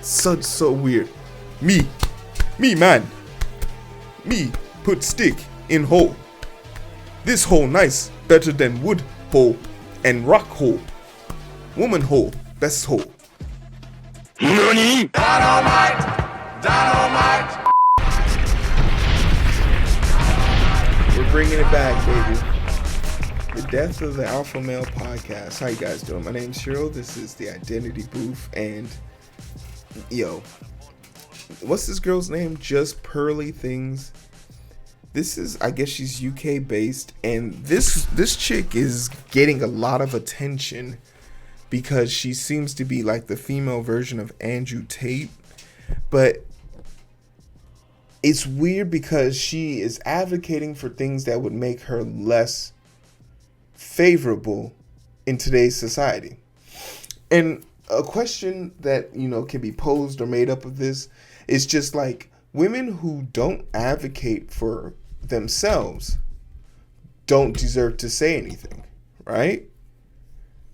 So weird. Me man. Me put stick in hole. This hole nice, better than wood hole and rock hole. Woman hole, best hole. NANI?! Dynamite! We're bringing it back, baby. The Death of the Alpha Male Podcast. How you guys doing? My name's Heero. This is the Identity Booth, and yo, what's this girl's name? Justpearlythings. This is, I guess she's UK based, and this chick is getting a lot of attention because she seems to be like the female version of Andrew Tate. But it's weird because she is advocating for things that would make her less favorable in today's society. And a question that, can be posed or made up of this is just like, women who don't advocate for themselves don't deserve to say anything, right?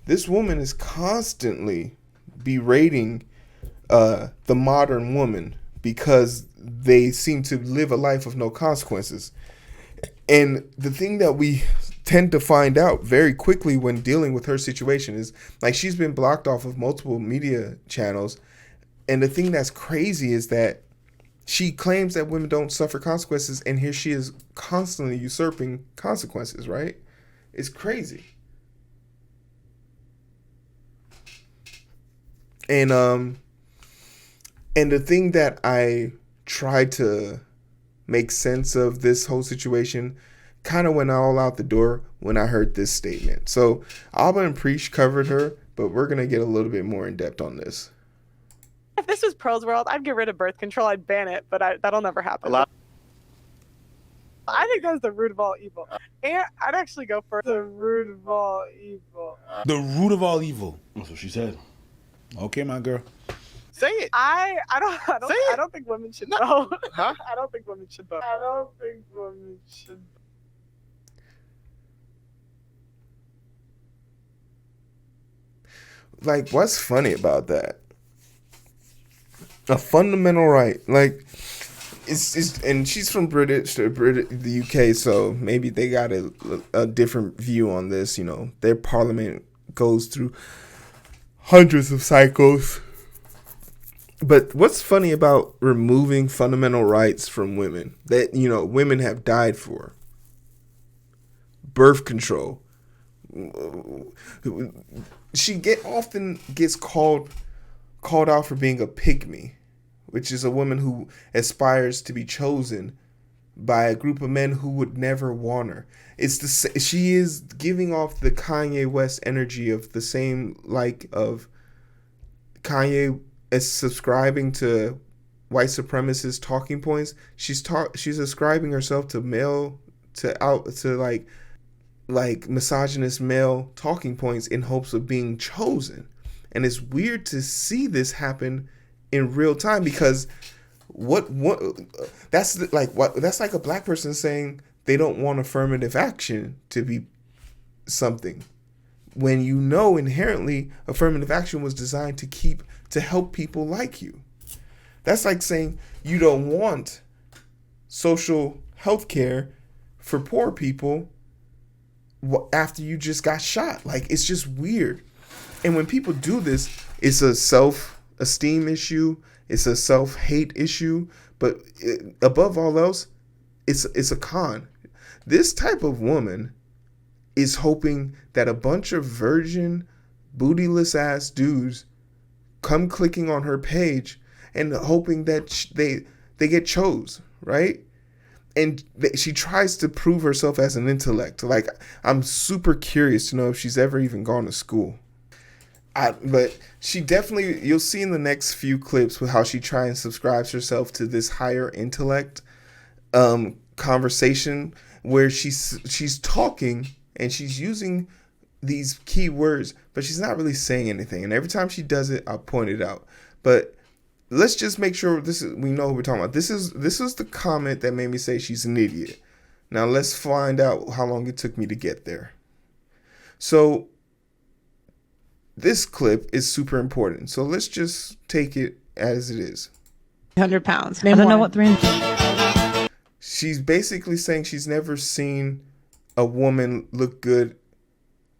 This woman is constantly berating the modern woman because they seem to live a life of no consequences. And the thing that we tend to find out very quickly when dealing with her situation is, like, she's been blocked off of multiple media channels. And the thing that's crazy is that she claims that women don't suffer consequences, and here she is constantly usurping consequences, right? It's crazy. And the thing that I tried to make sense of this whole situation kind of went all out the door when I heard this statement. So Alba and Preach covered her, but we're going to get a little bit more in depth on this. If this was Pearl's world, I'd get rid of birth control. I'd ban it, but that'll never happen. I think that's the root of all evil. And I'd actually go for the root of all evil. The root of all evil. That's what she said. Okay, my girl. Say it. I don't think women should vote. Huh? I don't think women should vote. I don't think women should vote. Like, what's funny about that? A fundamental right. Like, it's and she's from the UK, so maybe they got a different view on this. Their parliament goes through hundreds of cycles. But what's funny about removing fundamental rights from women that, women have died for? Birth control. She often gets called out for being a pygmy, which is a woman who aspires to be chosen by a group of men who would never want her. She is giving off the Kanye West energy of the same, like, of Kanye is subscribing to white supremacist talking points. She's ascribing herself to like misogynist male talking points in hopes of being chosen. And it's weird to see this happen in real time because that's like a black person saying they don't want affirmative action to be something, when inherently affirmative action was designed to help people like you. That's like saying you don't want social health care for poor people after you just got shot. Like, it's just weird. And when people do this, it's a self-esteem issue, it's a self-hate issue, but above all else, it's a con. This type of woman is hoping that a bunch of virgin, bootyless ass dudes come clicking on her page and hoping that they get chose, right? And she tries to prove herself as an intellect. Like, I'm super curious to know if she's ever even gone to school. But she definitely, you'll see in the next few clips with how she tries and subscribes herself to this higher intellect conversation where she's talking and she's using these key words, but she's not really saying anything. And every time she does it, I'll point it out. But let's just make sure we know who we're talking about. This is the comment that made me say she's an idiot. Now let's find out how long it took me to get there. So this clip is super important. So let's just take it as it is. 300 pounds. I don't know what 300. She's basically saying she's never seen a woman look good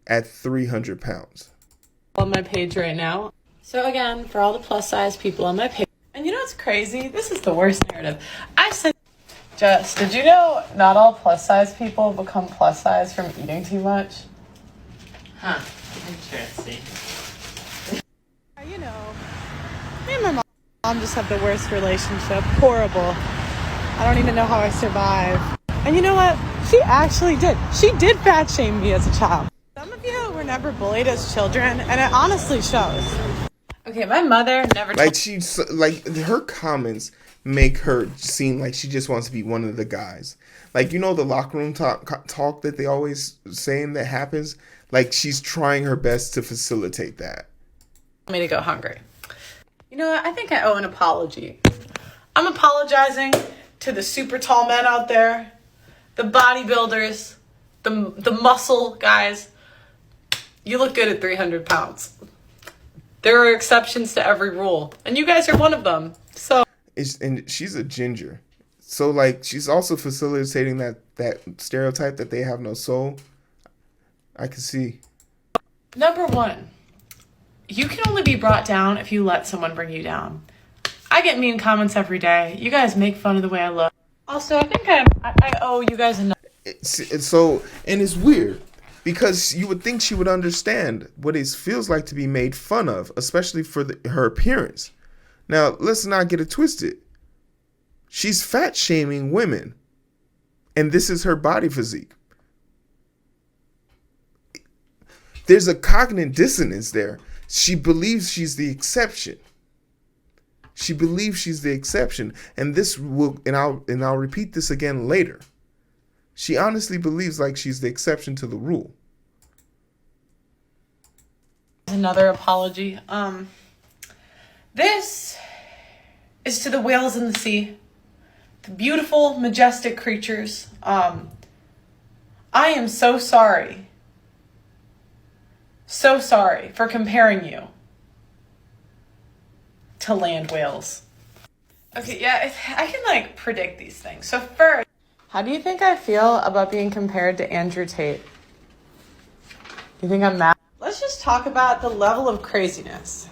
at 300 pounds. On my page right now. So again, for all the plus size people on my page. And you know what's crazy? This is the worst narrative. I said, Just, did you know not all plus size people become plus size from eating too much? Huh. Interesting. You know, me and my mom just have the worst relationship. Horrible. I don't even know how I survived. And you know what? She actually did. She did fat shame me as a child. Some of you were never bullied as children, and it honestly shows. Okay, my mother never. Like she's like her comments make her seem like she just wants to be one of the guys. Like, you know, the locker room talk that they always saying that happens. Like, she's trying her best to facilitate that. Me to go hungry. You know what? I think I owe an apology. I'm apologizing to the super tall men out there, the bodybuilders, the muscle guys. You look good at 300 pounds. There are exceptions to every rule, and you guys are one of them. So, and she's a ginger, so like she's also facilitating that stereotype that they have no soul. I can see. Number one, you can only be brought down if you let someone bring you down. I get mean comments every day. You guys make fun of the way I look. Also, I think I owe you guys enough. And it's weird because you would think she would understand what it feels like to be made fun of, especially for her appearance. Now, let's not get it twisted. She's fat shaming women, and this is her body physique. There's a cognitive dissonance there. She believes she's the exception. She believes she's the exception, and this will, and I'll repeat this again later. She honestly believes like she's the exception to the rule. Another apology. This is to the whales in the sea, the beautiful, majestic creatures. I am so sorry. So sorry for comparing you to land whales. Okay, yeah, I can like predict these things. So first, how do you think I feel about being compared to Andrew Tate? You think I'm mad? Let's just talk about the level of craziness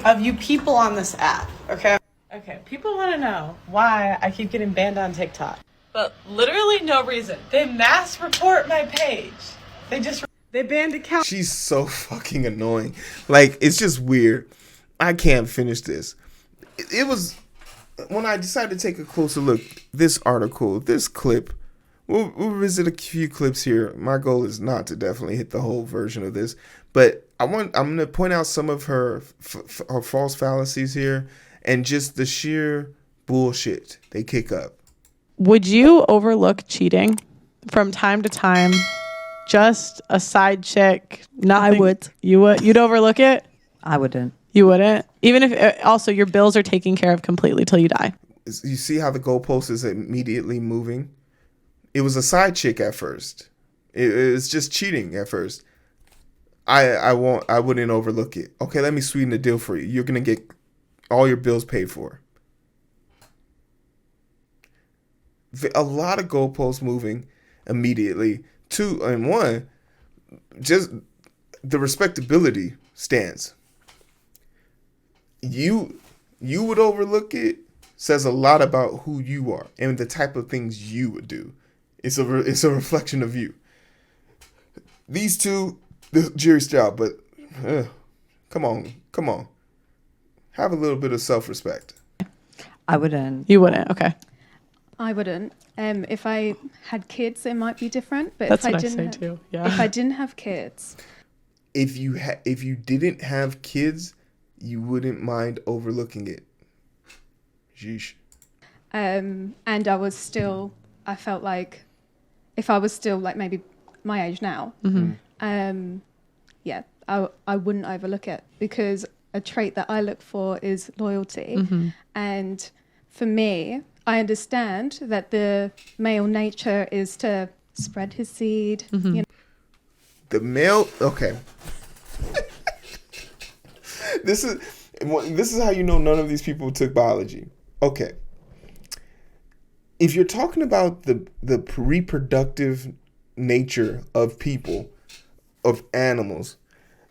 of you people on this app, okay? Okay, people want to know why I keep getting banned on TikTok. But literally no reason. They mass report my page. They banned account. She's so fucking annoying. Like, it's just weird. I can't finish this. It was when I decided to take a closer look. This article, this clip. We'll visit a few clips here. My goal is not to definitely hit the whole version of this, but I'm going to point out some of her false fallacies here and just the sheer bullshit they kick up. Would you overlook cheating from time to time? Just a side chick? Nothing. I would. You would? You'd overlook it? I wouldn't. You wouldn't? Even if also your bills are taken care of completely till you die. You see how the goalpost is immediately moving? It was a side chick at first. It was just cheating at first. I wouldn't overlook it. Okay, let me sweeten the deal for you. You're gonna get all your bills paid for. A lot of goalposts moving immediately. 2 and 1, just the respectability stance. You would overlook it says a lot about who you are and the type of things you would do. It's a reflection of you. These two, the jury's job, but come on. Have a little bit of self-respect. I wouldn't. You wouldn't? Okay. I wouldn't. If I had kids, it might be different. But That's if what I I say didn't, too. Yeah. if I didn't have kids, If you didn't have kids, you wouldn't mind overlooking it. Sheesh. and I felt like if I was still like maybe my age now, yeah, I wouldn't overlook it because a trait that I look for is loyalty, and for me, I understand that the male nature is to spread his seed. You know. The male, okay. This is, This is how you know none of these people took biology. Okay. If you're talking about the reproductive nature of people, of animals,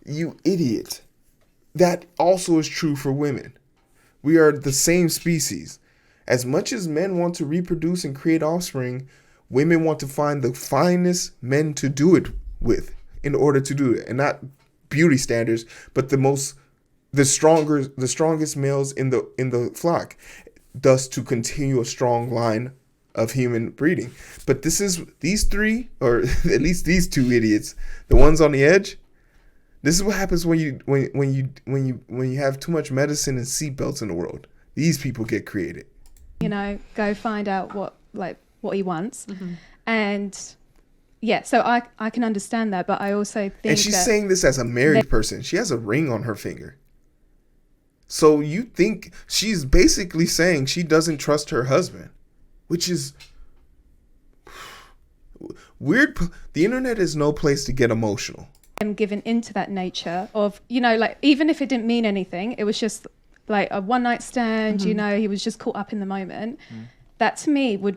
you idiot. That also is true for women. We are the same species. As much as men want to reproduce and create offspring, women want to find the finest men to do it with in order to do it. And not beauty standards, but the strongest males in the flock, thus to continue a strong line of human breeding. But these three, or at least these two idiots, the ones on the edge. This is what happens when you have too much medicine and seatbelts in the world. These people get created. Go find out what he wants, and yeah. So I can understand that, but I also think. And she's saying this as a married person. She has a ring on her finger. So you think she's basically saying she doesn't trust her husband, which is weird. The internet is no place to get emotional. I'm given into that nature of, even if it didn't mean anything, it was just like a one night stand, he was just caught up in the moment. That to me would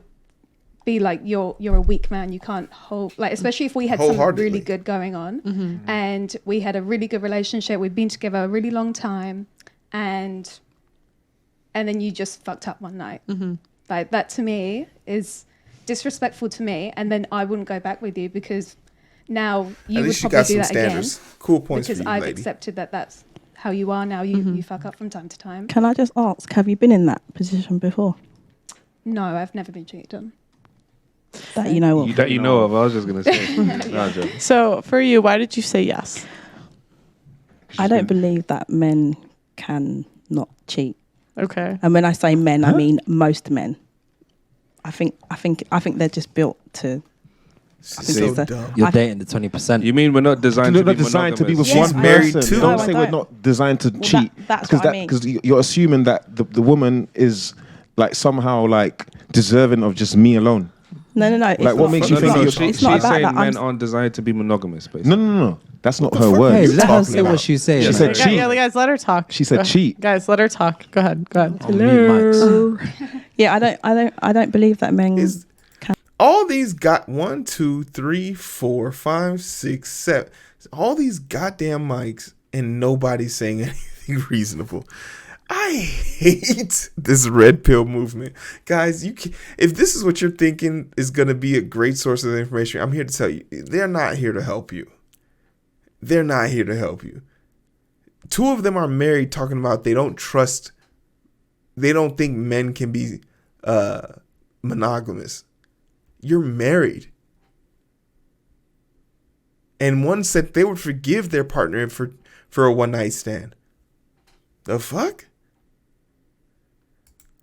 be like, you're a weak man. You can't hold, especially if we had something really good going on and we had a really good relationship. We've been together a really long time. And then you just fucked up one night. Like that to me is disrespectful to me, and then I wouldn't go back with you because now you would probably do that standards. Again. Cool points because for you, I've lady. accepted that that's how you are now. You fuck up from time to time. Can I just ask, have you been in that position before? No, I've never been cheated on. That you know of. That you know of. I was just gonna say. So for you, why did you say yes? I don't believe that men can not cheat. Okay. And when I say men, I mean most men. I think they're just built to. So dumb. You're dating the 20%. You mean we're not designed to be with Yes. one Married person? too. Don't No, I say we're not designed to cheat. That's what I mean. Because you're assuming that the woman is somehow deserving of just me alone. No. What makes you think that you're it's not She's about saying that. men aren't designed to be monogamous, basically. No. That's not her word. Hey, let her say what she's saying. She said cheat. Yeah, guys, let her talk. She said cheat. Guys, let her talk. Go ahead. Hello. Yeah, I don't believe that men. All these got 1, 2, 3, 4, 5, 6, 7. All these goddamn mics and nobody's saying anything reasonable. I hate this red pill movement, guys. If this is what you're thinking is going to be a great source of information, I'm here to tell you they're not here to help you. They're not here to help you. 2 of them are married, talking about they don't think men can be monogamous. You're married. And one said they would forgive their partner for a one night stand. The fuck?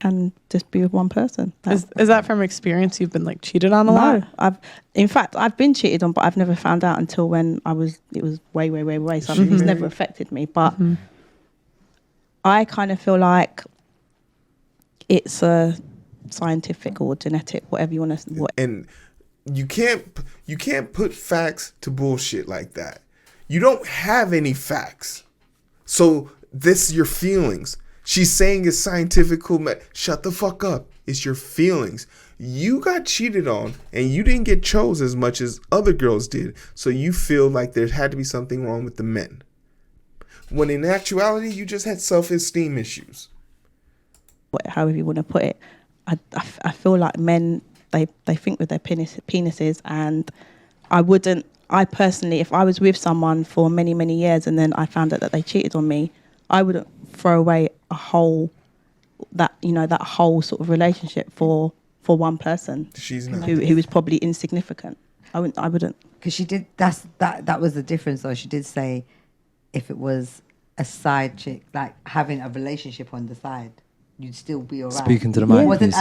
And just be with one person. Is that from experience? You've been cheated on a lot? I've been cheated on, but I've never found out until when it was way. So it's never affected me. But I kind of feel like it's a scientific or genetic, whatever you want to. And you can't put facts to bullshit like that. You don't have any facts. So this is your feelings. She's saying it's scientific. Shut the fuck up. It's your feelings. You got cheated on and you didn't get chose as much as other girls did. So you feel like there had to be something wrong with the men. When in actuality, you just had self-esteem issues. However you want to put it. I feel like men, they think with their penises, and I personally, if I was with someone for many, many years and then I found out that they cheated on me, I wouldn't throw away that whole sort of relationship for one person. She's not. Who was probably insignificant. I wouldn't. Because she did, that was the difference though. She did say if it was a side chick, having a relationship on the side, you'd still be all right. Speaking to the mic, please.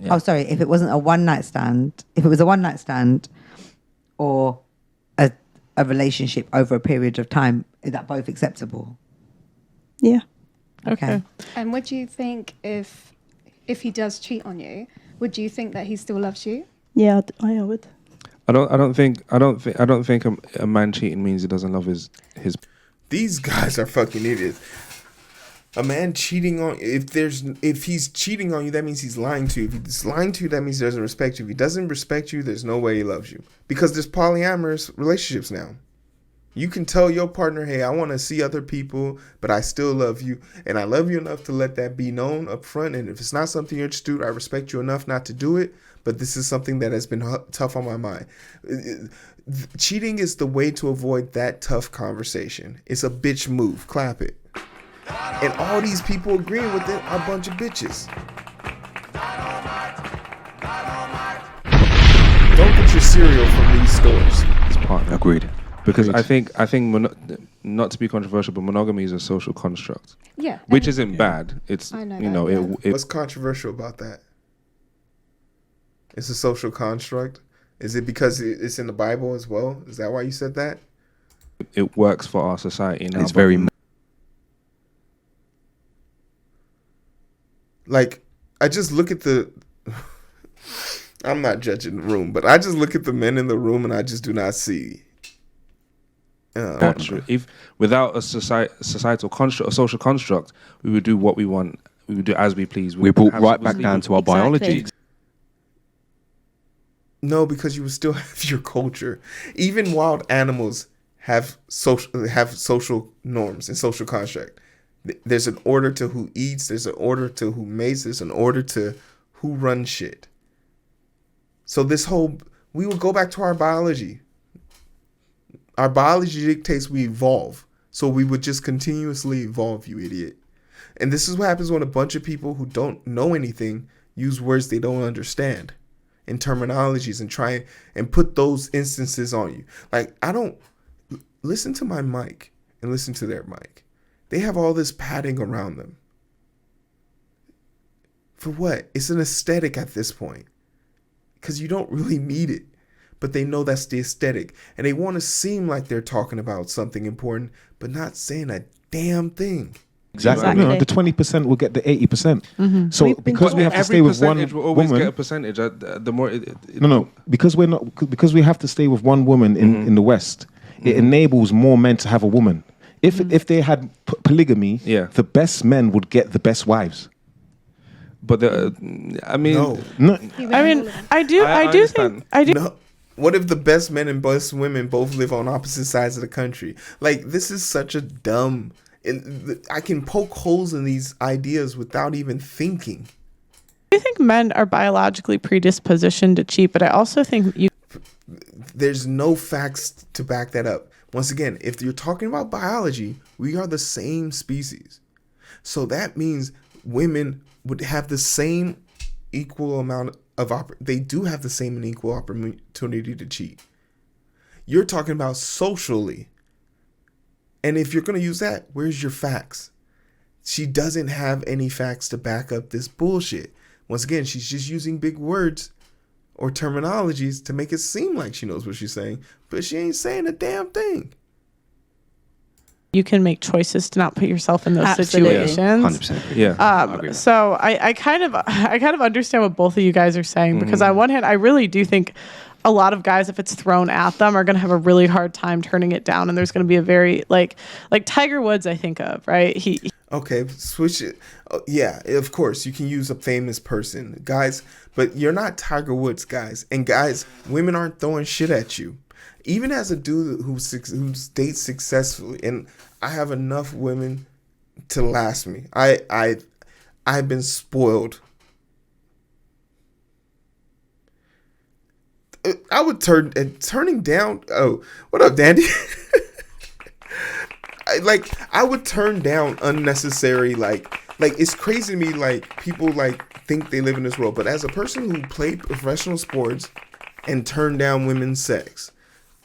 Oh, sorry. If it wasn't a one night stand, or a relationship over a period of time, is that both acceptable? Yeah. Okay. And would you think if he does cheat on you, would you think that he still loves you? Yeah, I would. I don't think a man cheating means he doesn't love his. These guys are fucking idiots. A man cheating on if he's cheating on you, that means he's lying to you. If he's lying to you, that means he doesn't respect you. If he doesn't respect you, there's no way he loves you. Because there's polyamorous relationships now. You can tell your partner, hey, I want to see other people, but I still love you. And I love you enough to let that be known up front. And if it's not something you're interested in, I respect you enough not to do it. But this is something that has been tough on my mind. Cheating is the way to avoid that tough conversation. It's a bitch move. Clap it. And all these people agreeing with it are a bunch of bitches. Don't get your cereal from these stores. It's partner. Agreed. Because I think not to be controversial, but monogamy is a social construct. Yeah. Which isn't bad. It's I know you know that, What's controversial about that? It's a social construct. Is it because it's in the Bible as well? Is that why you said that? it works for our society now. It's very Like, I just look at the I'm not judging the room, but I just look at the men in the room and I just do not see if without a societal construct, a social construct, we would do what we want. We would do as we please. We're brought right back down to our biology. No, because you would still have your culture. Even wild animals have social norms and social construct. There's an order to who eats. There's an order to who mates. There's an order to who runs shit. So we would go back to our biology. Our biology dictates we evolve. So we would just continuously evolve, you idiot. And this is what happens when a bunch of people who don't know anything use words they don't understand and terminologies and try and put those instances on you. Like, I don't listen to my mic and listen to their mic. They have all this padding around them. For what? It's an aesthetic at this point. Because you don't really need it. But they know that's the aesthetic. And they want to seem like they're talking about something important, but not saying a damn thing. Exactly. No, the 20% will get the 80%. Mm-hmm. So because we have to stay with one will always woman, get a percentage. The more because we have to stay with one woman in the West, it enables more men to have a woman. If they had polygamy, the best men would get the best wives. But I do think. No. What if the best men and best women both live on opposite sides of the country? Like, this is such a dumb. I can poke holes in these ideas without even thinking. I think men are biologically predispositioned to cheat, but I also think there's no facts to back that up. Once again, if you're talking about biology, we are the same species. So that means women would have the same equal amount of they do have the same and equal opportunity to cheat. You're talking about socially. And if you're going to use that, where's your facts? She doesn't have any facts to back up this bullshit. Once again, she's just using big words or terminologies to make it seem like she knows what she's saying, but she ain't saying a damn thing. You can make choices to not put yourself in those situations. 100%. Yeah. So I kind of understand what both of you guys are saying, because on one hand, I really do think a lot of guys, if it's thrown at them, are going to have a really hard time turning it down. And there's going to be a very like Tiger Woods, I think of, right? Okay, switch it. Yeah, of course, you can use a famous person, guys, but you're not Tiger Woods, guys. And guys, women aren't throwing shit at you. Even as a dude who dates successfully, and I have enough women to last me. I've been spoiled. I would turning down. Oh, what up, Dandy? I would turn down unnecessary like it's crazy to me. Like, people think they live in this world, but as a person who played professional sports and turned down women's sex,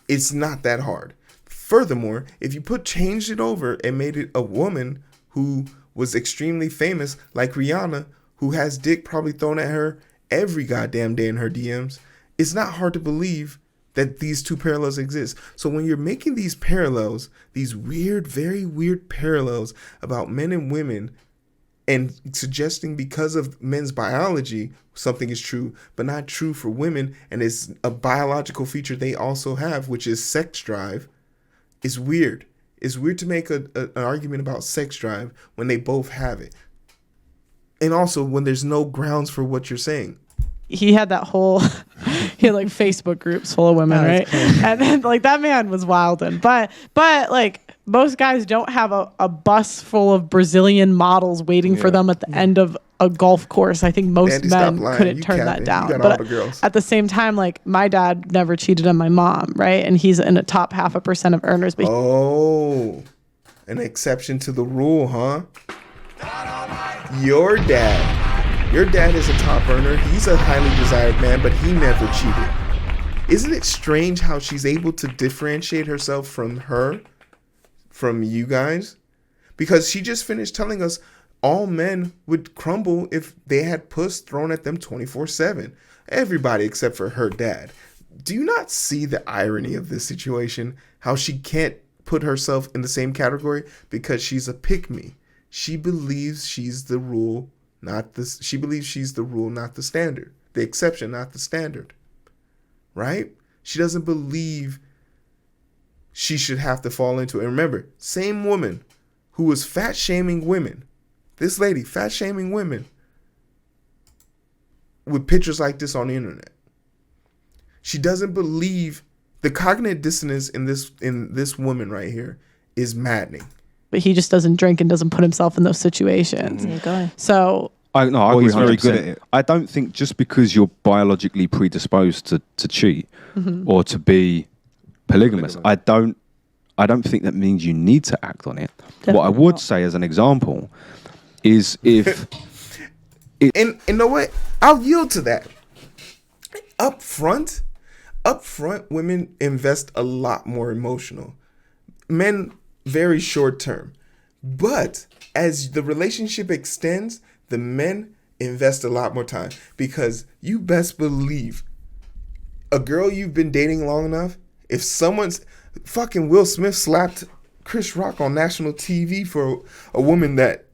it's not that hard. Furthermore, if you changed it over and made it a woman who was extremely famous, like Rihanna, who has dick probably thrown at her every goddamn day in her DMs, it's not hard to believe that these two parallels exist. So when you're making these parallels, these weird, very weird parallels about men and women, and suggesting because of men's biology something is true, but not true for women, and it's a biological feature they also have, which is sex drive, is weird. It's weird to make an argument about sex drive when they both have it. And also when there's no grounds for what you're saying. He had that whole, he had like Facebook groups full of women, right? And then like that man was wildin'. But like most guys don't have a bus full of Brazilian models waiting for them at the end of a golf course. I think most men couldn't turn that down. But at the same time, like my dad never cheated on my mom, right? And he's in the top 0.5% of earners. But an exception to the rule, huh? Your dad is a top earner. He's a highly desired man, but he never cheated. Isn't it strange how she's able to differentiate herself from you guys? Because she just finished telling us all men would crumble if they had puss thrown at them 24/7. Everybody except for her dad. Do you not see the irony of this situation? How she can't put herself in the same category because she's a pick-me. She believes she's the rule, not the standard. The exception, not the standard. Right? She doesn't believe she should have to fall into it. And remember, same woman who was fat shaming women. This lady fat shaming women with pictures like this on the internet. She doesn't believe the cognitive dissonance in this woman right here is maddening. But he just doesn't drink and doesn't put himself in those situations. There you go. So I agree. He's very 100%. good at it. I don't think just because you're biologically predisposed to cheat or to be polygamous, I don't think that means you need to act on it. Definitely what I would not. say as an example is if and you know what? I'll yield to that. Up front, women invest a lot more emotional. Men very short term. But as the relationship extends, the men invest a lot more time, because you best believe a girl you've been dating long enough, if someone's fucking Will Smith slapped Chris Rock on national TV for a woman that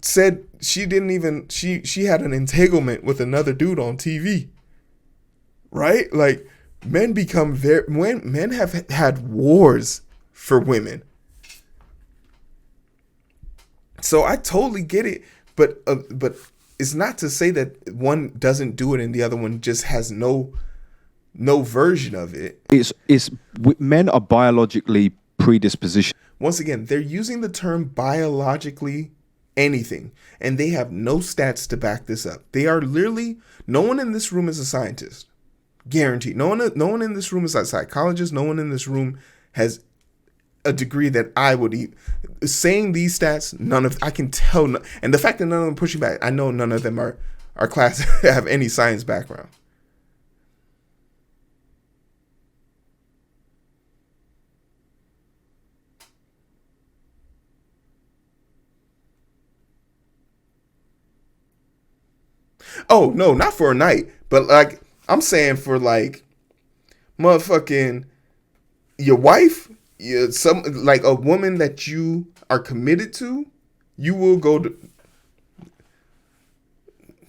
said she had an entanglement with another dude on TV. Right? Like men have had wars for women. So I totally get it, but it's not to say that one doesn't do it and the other one just has no version of it. Men are biologically predispositioned. Once again, they're using the term biologically anything, and they have no stats to back this up. They are literally, no one in this room is a scientist. Guaranteed. No one in this room is a psychologist. No one in this room has a degree that I would eat. Saying these stats, I can tell, and the fact that none of them pushing back, I know none of them are class have any science background. Oh no, not for a night, but like I'm saying for like motherfucking your wife. Some like a woman that you are committed to, you will go to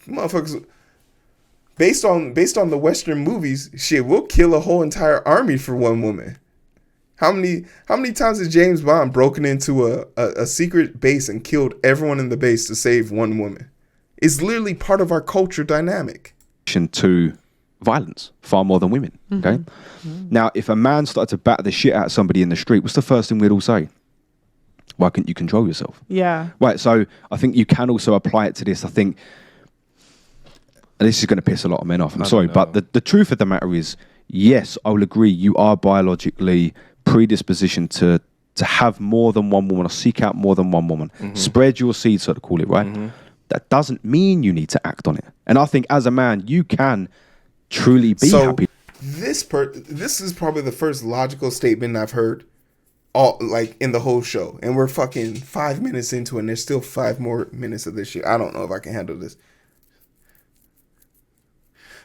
motherfuckers based on the Western movies. Shit, we'll kill a whole entire army for one woman. How many times has James Bond broken into a secret base and killed everyone in the base to save one woman? It's literally part of our culture dynamic. To violence far more than women. Okay. Now, if a man started to batter the shit out of somebody in the street, what's the first thing we'd all say? Why couldn't you control yourself? Yeah. Right. So I think you can also apply it to this. I think, and this is going to piss a lot of men off. I'm sorry, but the truth of the matter is, yes, I will agree. You are biologically predispositioned to have more than one woman or seek out more than one woman. Spread your seed, so to call it, right? That doesn't mean you need to act on it. And I think as a man, you can truly be happy. This is probably the first logical statement I've heard in the whole show. And we're fucking 5 minutes into it and there's still 5 more minutes of this shit. I don't know if I can handle this.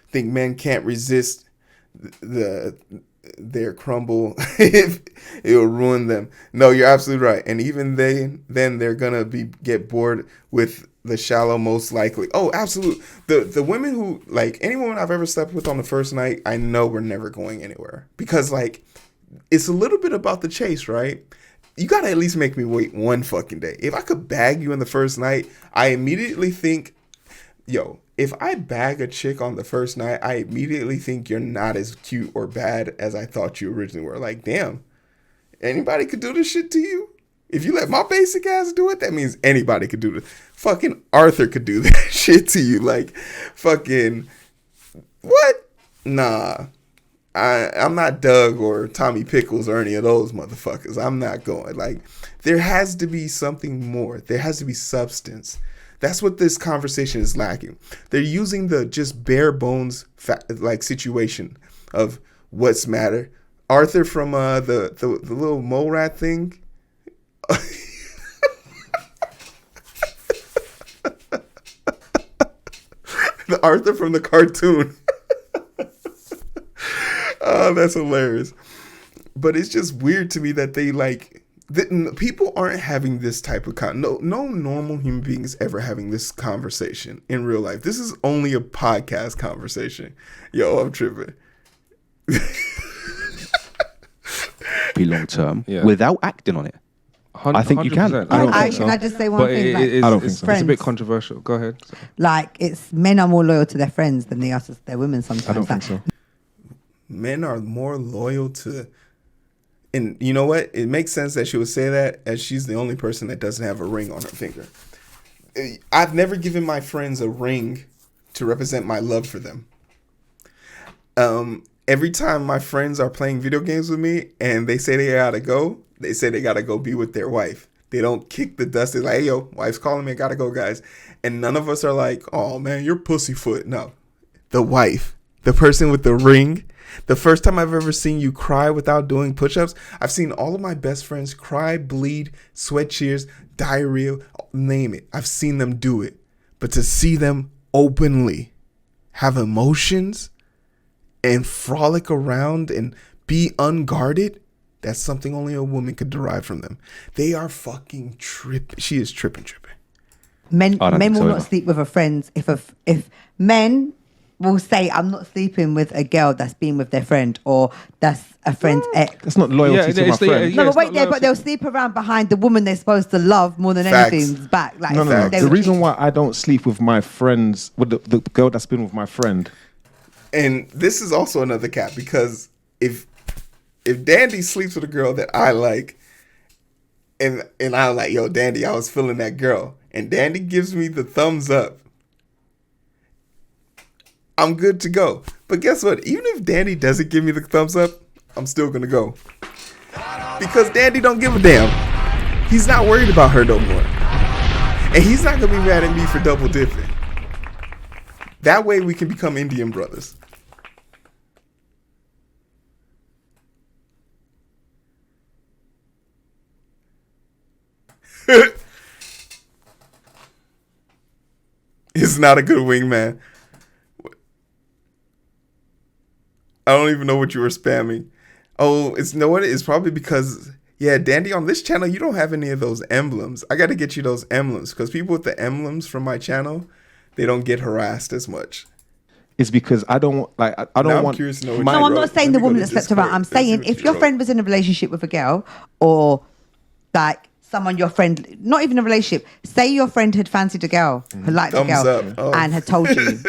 Think men can't resist their crumble if it'll ruin them. No, you're absolutely right. And even then they're gonna get bored with the shallow, most likely. Oh, absolutely. The women who, like, any woman I've ever slept with on the first night, I know we're never going anywhere, because like it's a little bit about the chase, right? you gotta at least make me wait one fucking day. If I could bag you in the first night, I immediately think, yo, if I bag a chick on the first night, I immediately think you're not as cute or bad as I thought you originally were. Like, damn, anybody could do this shit to you? If you let my basic ass do it, that means anybody could do it. Fucking Arthur could do that shit to you. Like, fucking, what? Nah. I'm not Doug or Tommy Pickles or any of those motherfuckers. I'm not going. Like, there has to be something more. There has to be substance. That's what this conversation is lacking. They're using the just bare bones situation of what's matter. Arthur from the little mole rat thing. The Arthur from the cartoon. Oh, that's hilarious. But it's just weird to me that they people aren't having this type of no normal human being is ever having this conversation in real life. This is only a podcast conversation. Yo, I'm tripping. Be long term without acting on it. I think you can. Can I just say one thing? I don't think so. It's a bit controversial. Go ahead. Like, it's men are more loyal to their friends than they are to their women sometimes. I don't think so. Men are more loyal to, and you know what? It makes sense that she would say that, as she's the only person that doesn't have a ring on her finger. I've never given my friends a ring to represent my love for them. Every time my friends are playing video games with me and they say they gotta go be with their wife. They don't kick the dust. They're like, hey, yo, wife's calling me. I gotta go, guys. And none of us are like, oh, man, you're pussyfoot. No. The wife, the person with the ring. The first time I've ever seen you cry without doing push-ups, I've seen all of my best friends cry, bleed, sweat tears, diarrhea, name it. I've seen them do it. But to see them openly have emotions and frolic around and be unguarded, that's something only a woman could derive from them. They are fucking tripping. She is tripping. Men will not sleep with a friend if men will say, I'm not sleeping with a girl that's been with their friend, or that's a friend's ex. That's not loyalty to my friend. No, but wait there, but they'll sleep around behind the woman they're supposed to love more than anything's back. Like, no. The reason why I don't sleep with my friends, with the girl that's been with my friend. And this is also another cap, because if Dandy sleeps with a girl that I like, and I'm like, yo, Dandy, I was feeling that girl, and Dandy gives me the thumbs up, I'm good to go. But guess what? Even if Dandy doesn't give me the thumbs up, I'm still gonna go. Because Dandy don't give a damn. He's not worried about her no more. And he's not gonna be mad at me for double dipping. That way we can become Indian brothers. It's not a good wingman. I don't even know what you were spamming. Oh, it's probably because, Dandy, on this channel, you don't have any of those emblems. I got to get you those emblems, because people with the emblems from my channel, they don't get harassed as much. It's because I don't want. I'm not saying the woman that slept around. I'm saying if your friend was in a relationship with a girl, or like someone your friend, not even a relationship, say your friend had fancied a girl, had liked a girl, and had told you,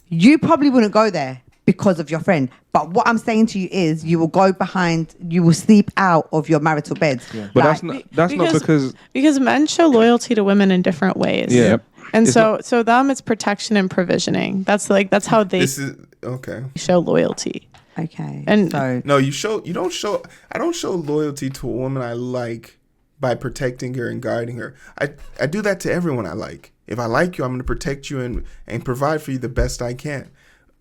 you probably wouldn't go there because of your friend. But what I'm saying to you is, you will sleep out of your marital beds. Yeah. But that's not because men show loyalty to women in different ways. Yeah. And so them, it's protection and provisioning. That's how they show loyalty. Okay. And no, I don't show loyalty to a woman I like by protecting her and guiding her. I do that to everyone I like. If I like you, I'm going to protect you and provide for you the best I can.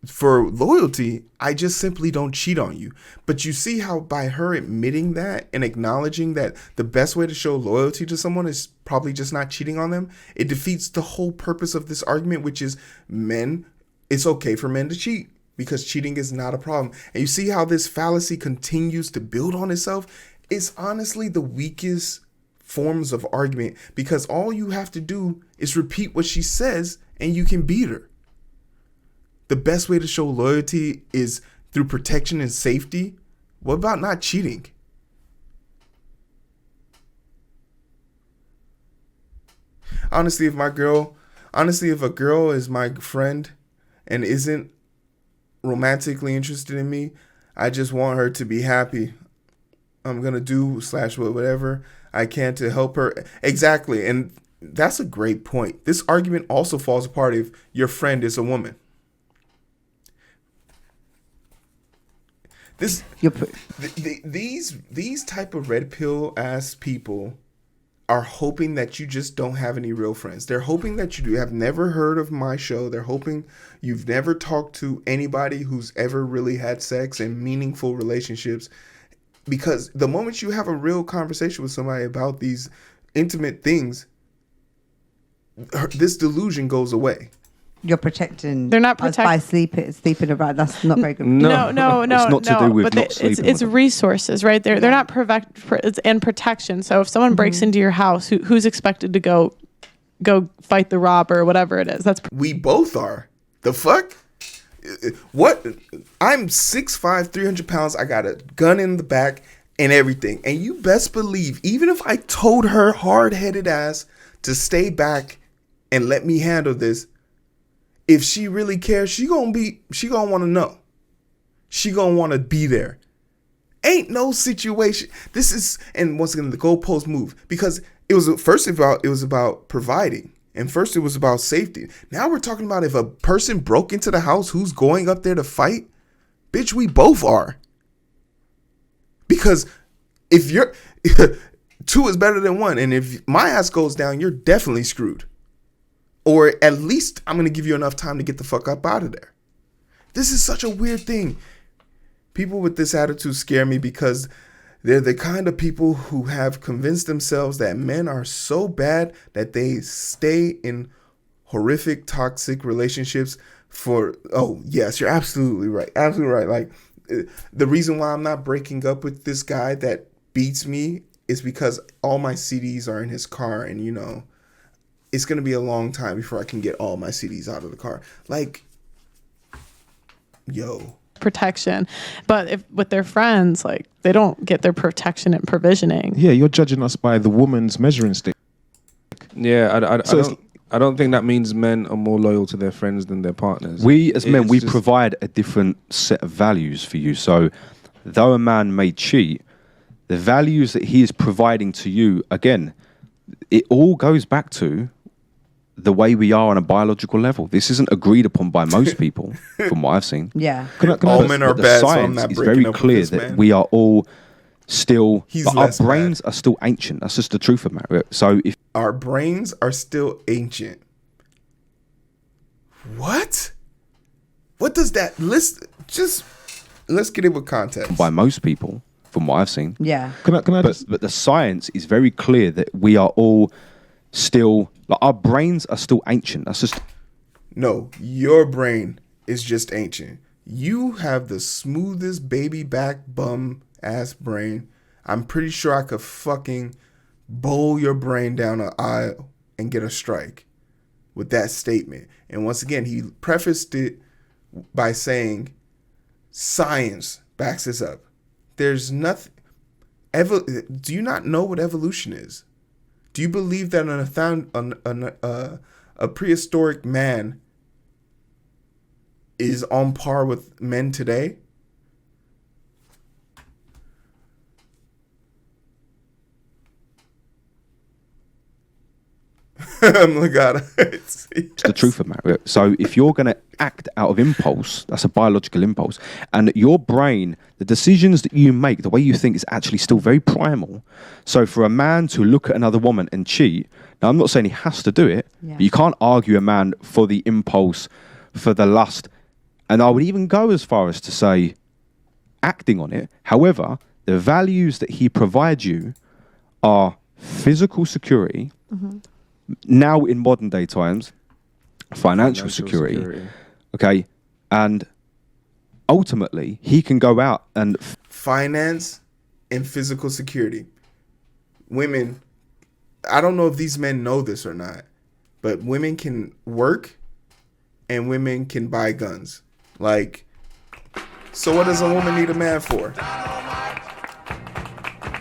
For loyalty, I just simply don't cheat on you. But you see how by her admitting that and acknowledging that the best way to show loyalty to someone is probably just not cheating on them, it defeats the whole purpose of this argument, which is it's okay for men to cheat because cheating is not a problem. And you see how this fallacy continues to build on itself? It's honestly the weakest forms of argument, because all you have to do is repeat what she says and you can beat her. The best way to show loyalty is through protection and safety. What about not cheating? Honestly, if a girl is my friend and isn't romantically interested in me, I just want her to be happy. I'm gonna do / whatever I can to help her. Exactly. And that's a great point. This argument also falls apart if your friend is a woman. These type of red pill ass people are hoping that you just don't have any real friends. They're hoping that you have never heard of my show. They're hoping you've never talked to anybody who's ever really had sex and meaningful relationships. Because the moment you have a real conversation with somebody about these intimate things, this delusion goes away. You're protecting. They're not by sleeping around. That's not very good. No. It's not to do with not sleeping. It's resources, right? They're not and protection. So if someone breaks into your house, who's expected to go fight the robber or whatever it is? We both are. The fuck? What? I'm 6'5", 300 pounds. I got a gun in the back and everything. And you best believe, even if I told her hard-headed ass to stay back and let me handle this, if she really cares, she gonna want to know. She gonna want to be there. Ain't no situation. This is, and once again, the goalpost move, because it was about providing, and first it was about safety. Now we're talking about if a person broke into the house, who's going up there to fight? Bitch, we both are. Because if you're two is better than one, and if my ass goes down, you're definitely screwed. Or at least I'm going to give you enough time to get the fuck up out of there. This is such a weird thing. People with this attitude scare me because they're the kind of people who have convinced themselves that men are so bad that they stay in horrific, toxic relationships for, oh, yes, you're absolutely right. Absolutely right. Like, the reason why I'm not breaking up with this guy that beats me is because all my CDs are in his car, and, you know, it's going to be a long time before I can get all my CDs out of the car. Like, yo. Protection. But if with their friends, like, they don't get their protection and provisioning. Yeah, you're judging us by the woman's measuring stick. Yeah, I don't think that means men are more loyal to their friends than their partners. We, as men, we provide a different set of values for you. So, though a man may cheat, the values that he is providing to you, again, it all goes back to the way we are on a biological level. This isn't agreed upon by most people, from what I've seen. Yeah. All men are bad, so I'm not is breaking very up clear with this that man. we are all still, our less brains are still ancient. That's just the truth of the matter. So if our brains are still ancient. What? What does that let's get it with context. by most people, from what I've seen. Yeah. But the science is very clear that we are all still, like, our brains are still ancient. That's just... No, your brain is just ancient. You have the smoothest baby back bum ass brain. I'm pretty sure I could fucking bowl your brain down an aisle and get a strike with that statement. And once again, he prefaced it by saying science backs this up. There's nothing. Do you not know what evolution is? Do you believe that a prehistoric man is on par with men today? It's the truth of the matter. So if you're going to act out of impulse, that's a biological impulse, and your brain, the decisions that you make, the way you think, is actually still very primal. So for a man to look at another woman and cheat, now I'm not saying he has to do it, but you can't argue a man for the impulse, for the lust, and I would even go as far as to say acting on it. However, the values that he provides you are physical security, now in modern day times, financial security, okay, and ultimately he can go out and finance and physical security. Women, I don't know if these men know this or not, but women can work and women can buy guns. Like, so what does a woman need a man for?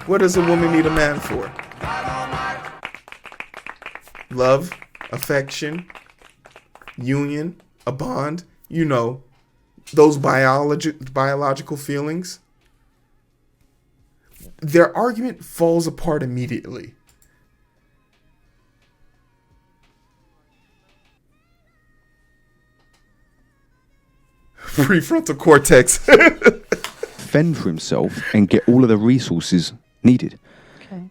What does a woman need a man for? love, affection, union, a bond, you know, those biological feelings, their argument falls apart immediately. Prefrontal cortex. Fend for himself and get all of the resources needed. Okay.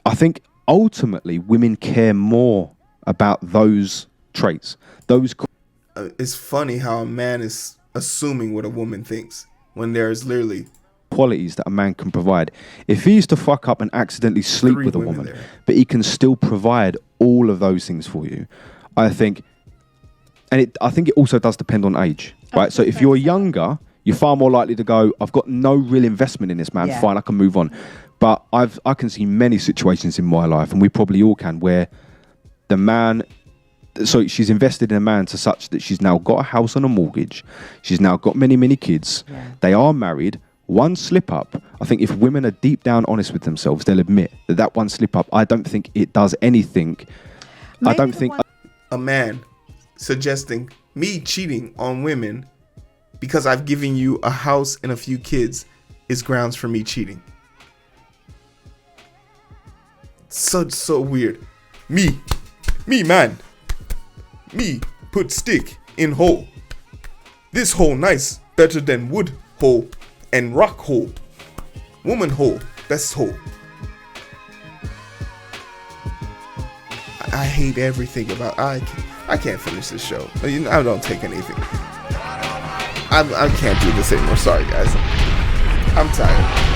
I think ultimately women care more about those traits. It's funny how a man is assuming what a woman thinks when there's literally qualities that a man can provide. If he used to fuck up and accidentally sleep with a woman, but he can still provide all of those things for you, I think, I think it also does depend on age, right? So if you're younger, you're far more likely to go, I've got no real investment in this man, fine, I can move on. But I can see many situations in my life, and we probably all can, where the man, so she's invested in a man to such that she's now got a house and a mortgage. She's now got many, many kids. Yeah. They are married. One slip up, I think if women are deep down honest with themselves, they'll admit that one slip up, I don't think it does anything. Maybe I don't think... A man suggesting me cheating on women because I've given you a house and a few kids is grounds for me cheating. So weird. Me man. Me put stick in hole. This hole nice, better than wood hole and rock hole. Woman hole, best hole. I hate everything about I can't finish this show. I don't take anything. I can't do this anymore. Sorry guys. I'm tired.